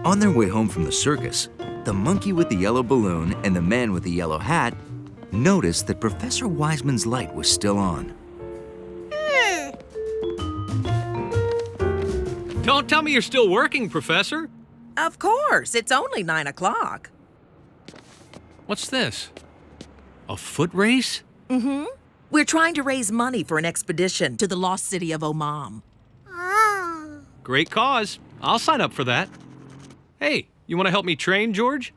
On their way home from the circus, the monkey with the yellow balloon and the man with the yellow hat noticed that Professor Wiseman's light was still on. Don't tell me you're still working, Professor. Of course, it's only 9 o'clock. What's this? A foot race? Mm-hmm. We're trying to raise money for an expedition to the lost city of Oman. Great cause. I'll sign up for that. Hey, you want to help me train, George?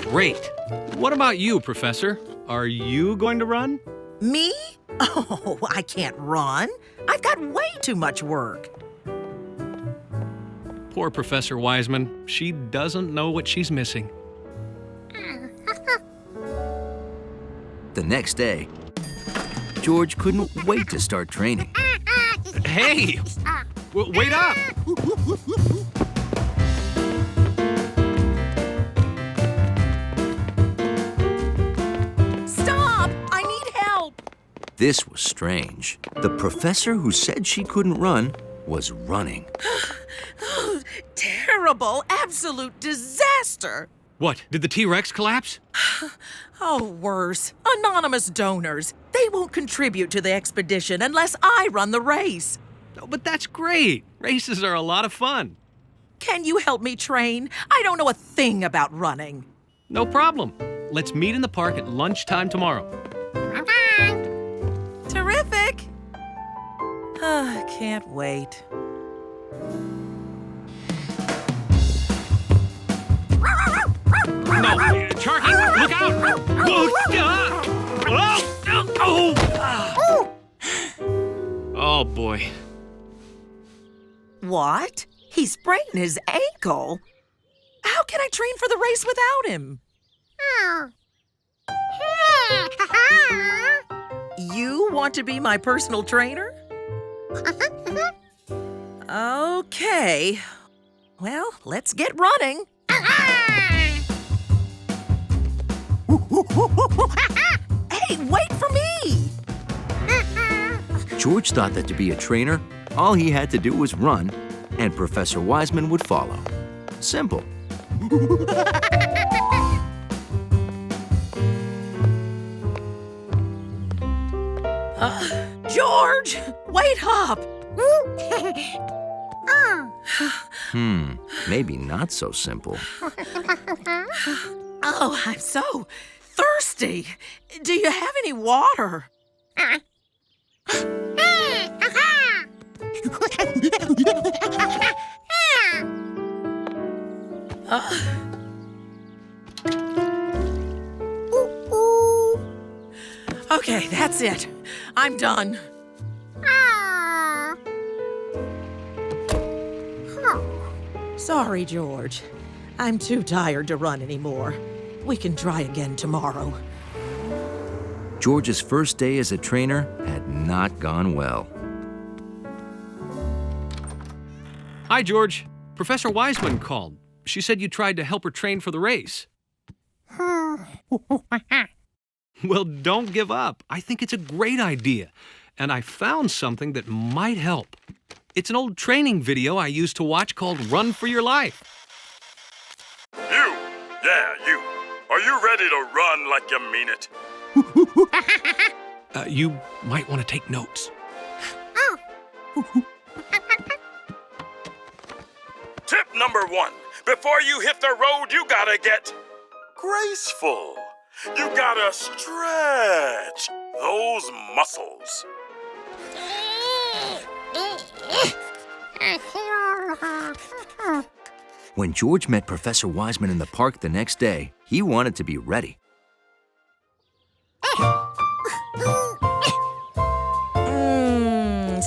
Great. What about you, Professor? Are you going to run? Me? Oh, I can't run. I've got way too much work. Poor Professor Wiseman. She doesn't know what she's missing. The next day, George couldn't wait to start training. Hey! Wait up! Stop! I need help! This was strange. The professor who said she couldn't run was running. Oh, terrible, absolute disaster! What, did the T-Rex collapse? Oh, worse. Anonymous donors. They won't contribute to the expedition unless I run the race. Oh, but that's great. Races are a lot of fun. Can you help me train? I don't know a thing about running. No problem. Let's meet in the park at lunchtime tomorrow. Terrific! Can't wait. No, Charky, look out! Oh, boy. What? He sprained his ankle? How can I train for the race without him? You want to be my personal trainer? Okay. Well, let's get running. Hey, wait for me! George thought that to be a trainer, all he had to do was run, and Professor Wiseman would follow. Simple. George, wait up! Maybe not so simple. Oh, I'm so thirsty. Do you have any water? Okay, that's it. I'm done. Sorry, George. I'm too tired to run anymore. We can try again tomorrow. George's first day as a trainer had not gone well. Hi, George. Professor Wiseman called. She said you tried to help her train for the race. Well, don't give up. I think it's a great idea. And I found something that might help. It's an old training video I used to watch called Run for Your Life. You! Yeah, you! Are you ready to run like you mean it? You might want to take notes. Tip number 1. Before you hit the road, you gotta get graceful. You gotta stretch those muscles. When George met Professor Wiseman in the park the next day, he wanted to be ready.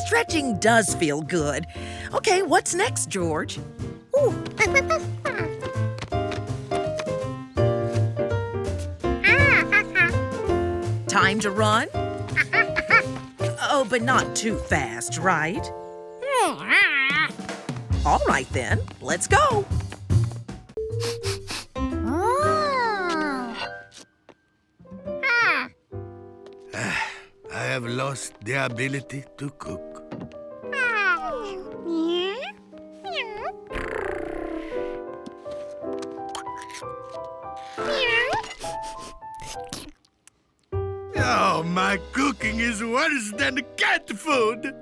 Stretching does feel good. Okay, what's next, George? Ooh. Time to run? Oh, but not too fast, right? All right, then. Let's go. I have lost the ability to cook. Oh, my cooking is worse than cat food.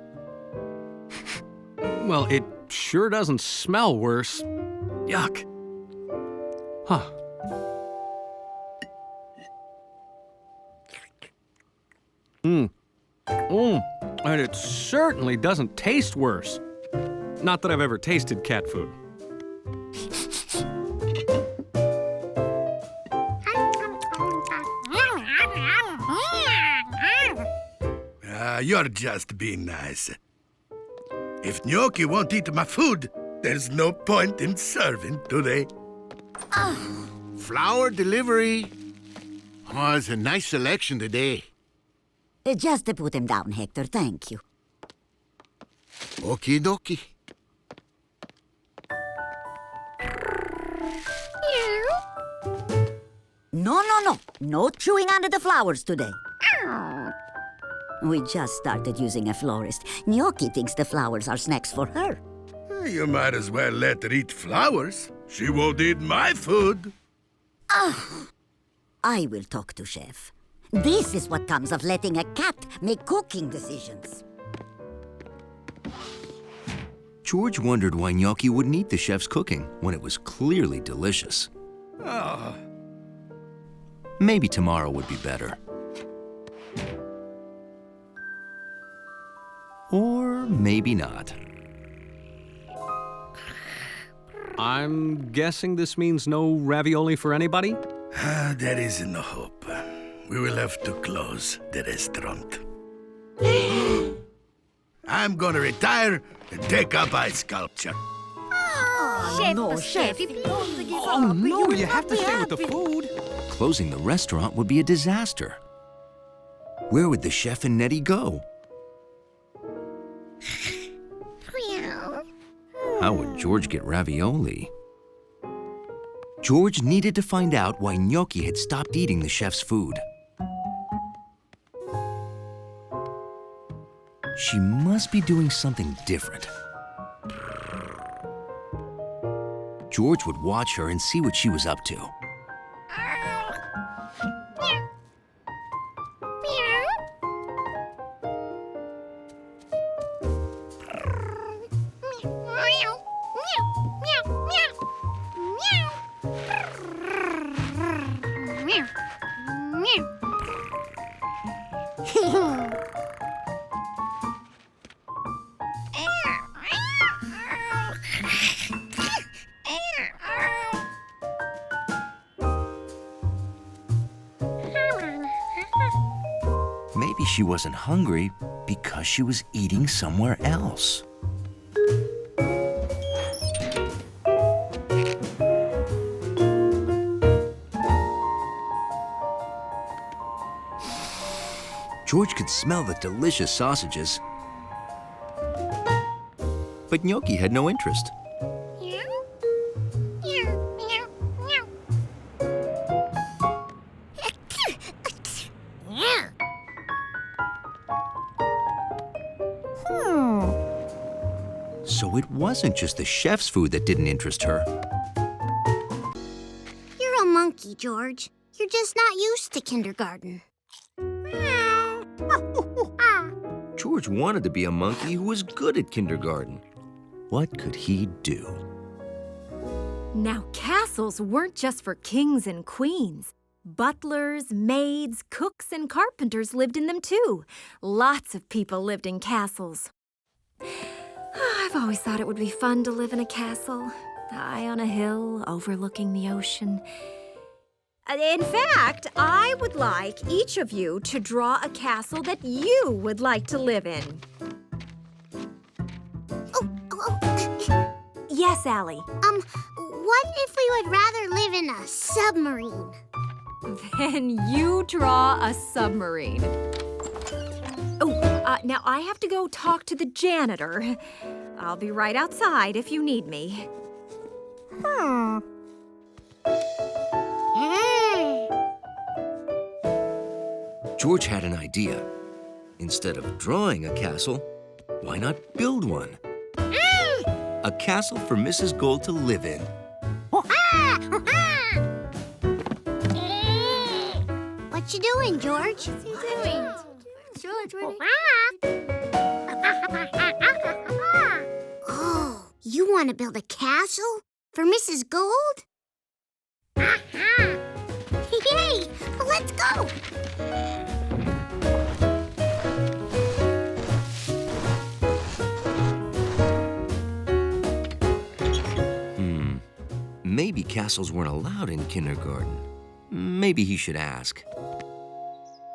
Well, it sure doesn't smell worse. Yuck. Huh. And it certainly doesn't taste worse. Not that I've ever tasted cat food. You're just being nice. If Gnocchi won't eat my food, there's no point in serving today. Flour delivery. Oh, it's a nice selection today. Just to put him down, Hector, thank you. Okie dokie. No. No chewing under the flowers today. We just started using a florist. Gnocchi thinks the flowers are snacks for her. You might as well let her eat flowers. She won't eat my food. I will talk to Chef. This is what comes of letting a cat make cooking decisions. George wondered why Gnocchi wouldn't eat the chef's cooking when it was clearly delicious. Maybe tomorrow would be better. Or maybe not. I'm guessing this means no ravioli for anybody? There is no hope. We will have to close the restaurant. I'm gonna retire and take up ice sculpture. Chef. Oh, no, you have to stay with the food. Closing the restaurant would be a disaster. Where would the chef and Nettie go? How would George get ravioli? George needed to find out why Gnocchi had stopped eating the chef's food. She must be doing something different. George would watch her and see what she was up to. Maybe she wasn't hungry because she was eating somewhere else. George could smell the delicious sausages, but Gnocchi had no interest. So it wasn't just the chef's food that didn't interest her. You're a monkey, George. You're just not used to kindergarten. George wanted to be a monkey who was good at kindergarten. What could he do? Now, castles weren't just for kings and queens. Butlers, maids, cooks, and carpenters lived in them too. Lots of people lived in castles. I've always thought it would be fun to live in a castle, high on a hill overlooking the ocean. In fact, I would like each of you to draw a castle that you would like to live in. Yes, Allie? What if we would rather live in a submarine? Then you draw a submarine. Now I have to go talk to the janitor. I'll be right outside if you need me. George had an idea. Instead of drawing a castle, why not build one? A castle for Mrs. Gold to live in. What What you doing, George? What's he doing? George, what Oh, you want to build a castle for Mrs. Gold? Yay! Let's go! Maybe castles weren't allowed in kindergarten. Maybe he should ask.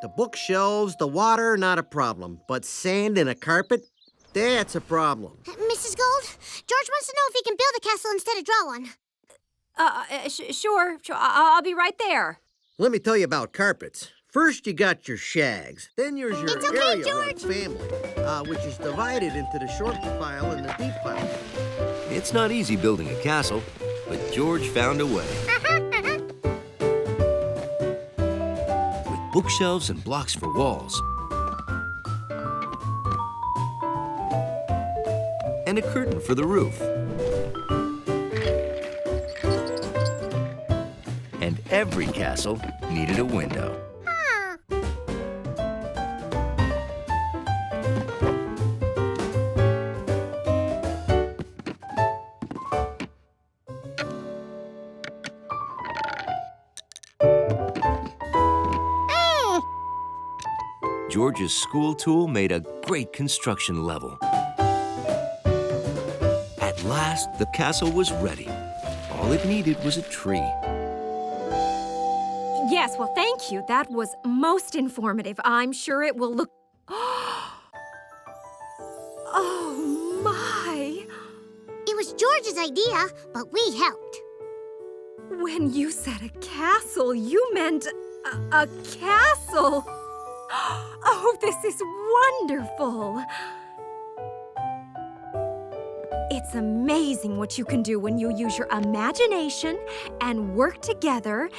The bookshelves, the water, not a problem. But sand in a carpet? That's a problem. Mrs. Gold, George wants to know if he can build a castle instead of draw one. Sure. I'll be right there. Let me tell you about carpets. First, you got your shags. Then there's your It's okay, area George. family, which is divided into the short pile and the deep pile. It's not easy building a castle, but George found a way. With bookshelves and blocks for walls. And a curtain for the roof. And every castle needed a window. George's school tool made a great construction level. At last, the castle was ready. All it needed was a tree. Yes, well, thank you. That was most informative. I'm sure it will look... Oh, my! It was George's idea, but we helped. When you said a castle, you meant a castle. Oh, this is wonderful. It's amazing what you can do when you use your imagination and work together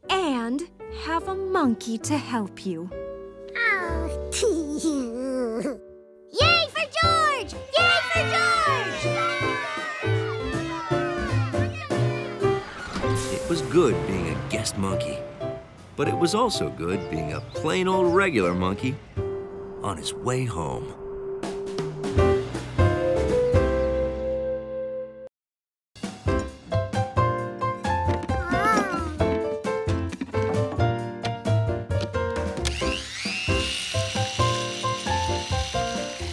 and have a monkey to help you. Oh. Yay for George! Yay for George! It was good being a guest monkey, but it was also good being a plain old regular monkey on his way home.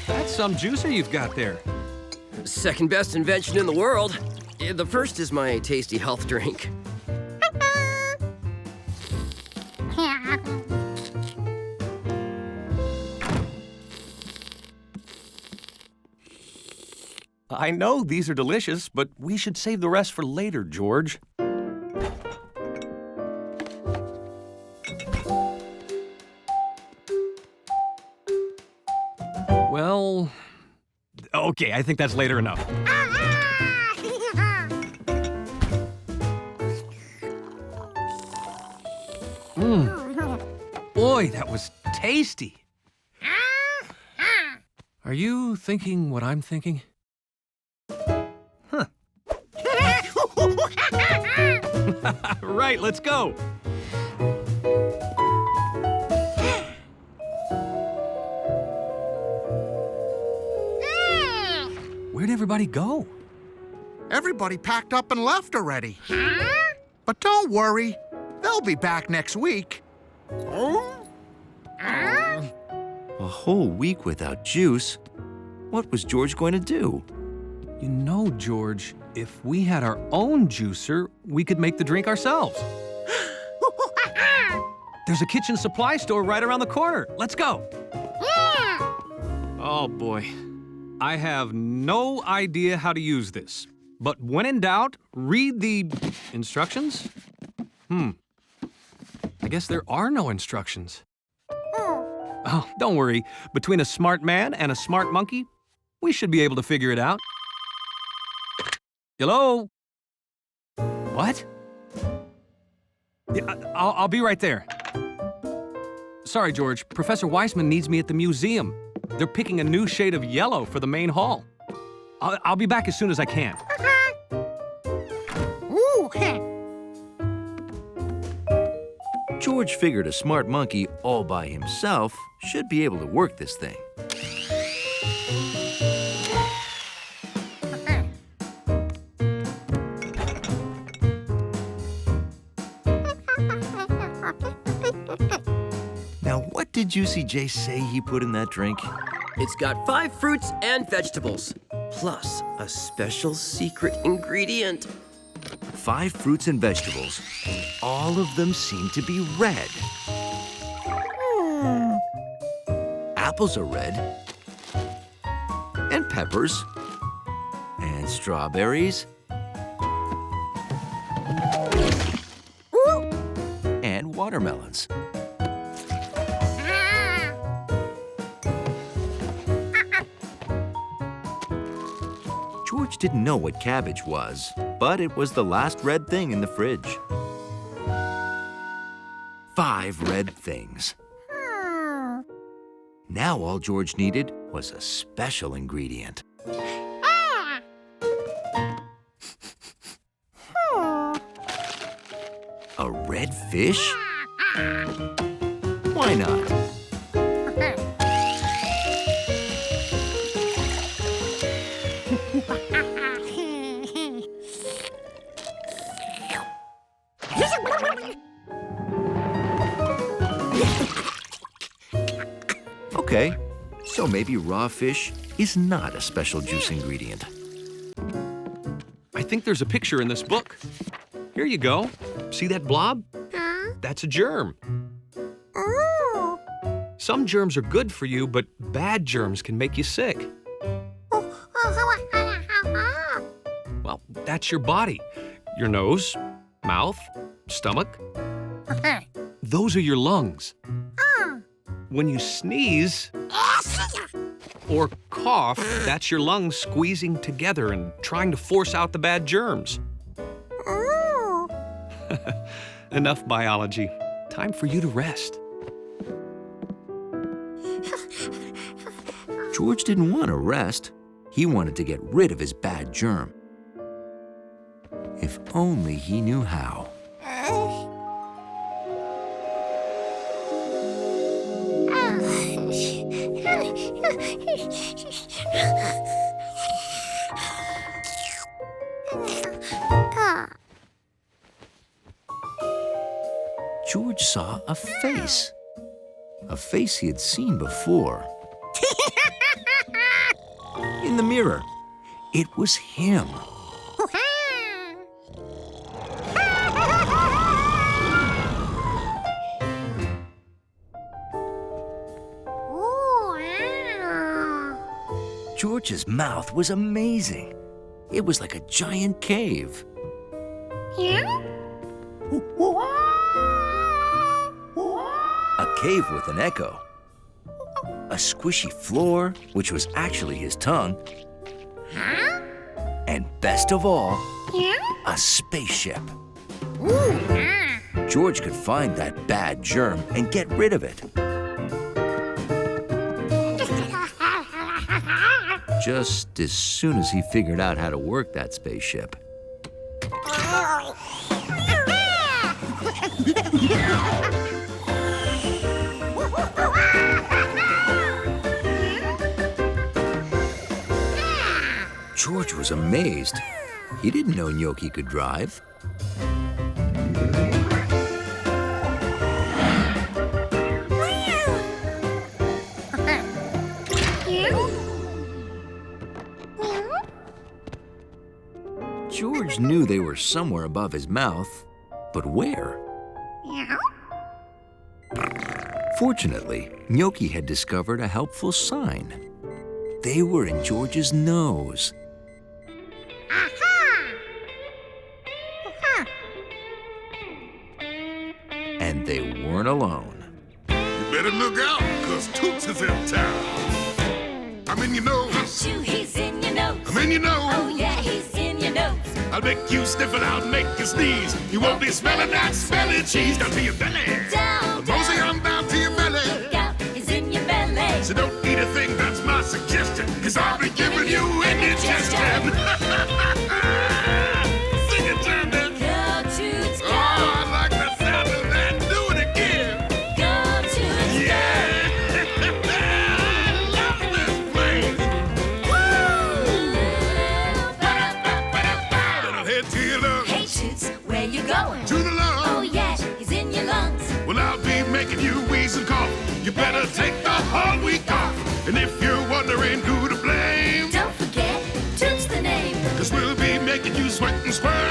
That's some juicer you've got there. Second best invention in the world. The first is my tasty health drink. I know these are delicious, but we should save the rest for later, George. Well, okay, I think that's later enough. Boy, that was tasty. Are you thinking what I'm thinking? Huh. Right, let's go. Where'd everybody go? Everybody packed up and left already. But don't worry, they'll be back next week. A whole week without juice? What was George going to do? You know, George, if we had our own juicer, we could make the drink ourselves. There's a kitchen supply store right around the corner. Let's go. Oh, boy. I have no idea how to use this. But when in doubt, read the instructions? I guess there are no instructions. Oh, don't worry. Between a smart man and a smart monkey, we should be able to figure it out. Hello? What? Yeah, I'll be right there. Sorry, George. Professor Wiseman needs me at the museum. They're picking a new shade of yellow for the main hall. I'll be back as soon as I can. George George figured a smart monkey all by himself should be able to work this thing. Now, what did Juicy J say he put in that drink? It's got 5 fruits and vegetables, plus a special secret ingredient. 5 fruits and vegetables. All of them seem to be red. Apples are red. And peppers. And strawberries. And watermelons. George didn't know what cabbage was, but it was the last red thing in the fridge. 5 red things. Now all George needed was a special ingredient. A red fish? Why not? Okay, so maybe raw fish is not a special juice ingredient. I think there's a picture in this book. Here you go. See that blob? Huh? That's a germ. Oh. Some germs are good for you, but bad germs can make you sick. Well, that's your body. Your nose, mouth, stomach. Those are your lungs. When you sneeze or cough, that's your lungs squeezing together and trying to force out the bad germs. Enough biology. Time for you to rest. George didn't want to rest. He wanted to get rid of his bad germ. If only he knew how. George saw a face. A face he had seen before. In the mirror. It was him. George's mouth was amazing. It was like a giant cave. A cave with an echo. A squishy floor, which was actually his tongue. And best of all, a spaceship. George could find that bad germ and get rid of it. Just as soon as he figured out how to work that spaceship. George was amazed. He didn't know Gnocchi could drive. George knew they were somewhere above his mouth, but where? Fortunately, Gnocchi had discovered a helpful sign. They were in George's nose. And they weren't alone. You better look out, because Toots is in town. I'm in your nose. Achoo, he's in your nose. I'm in your nose. Oh, yeah, he's in your nose. I'll make you sniff it out and make you sneeze. You won't be smelling that smelly cheese down to your belly. Down, Mosey on down to your belly. Look out, he's in your belly. So don't eat a thing, that's my suggestion, because I'll be giving you indigestion. Sing it, Jamie. Go Toots, go. Oh, I like the sound of that. Do it again. Well, I'll be making you wheeze and cough. You better take the whole week off. And if you're wondering who to blame, Don't forget, Toot's the name. 'cause we'll be making you sweat and squirm.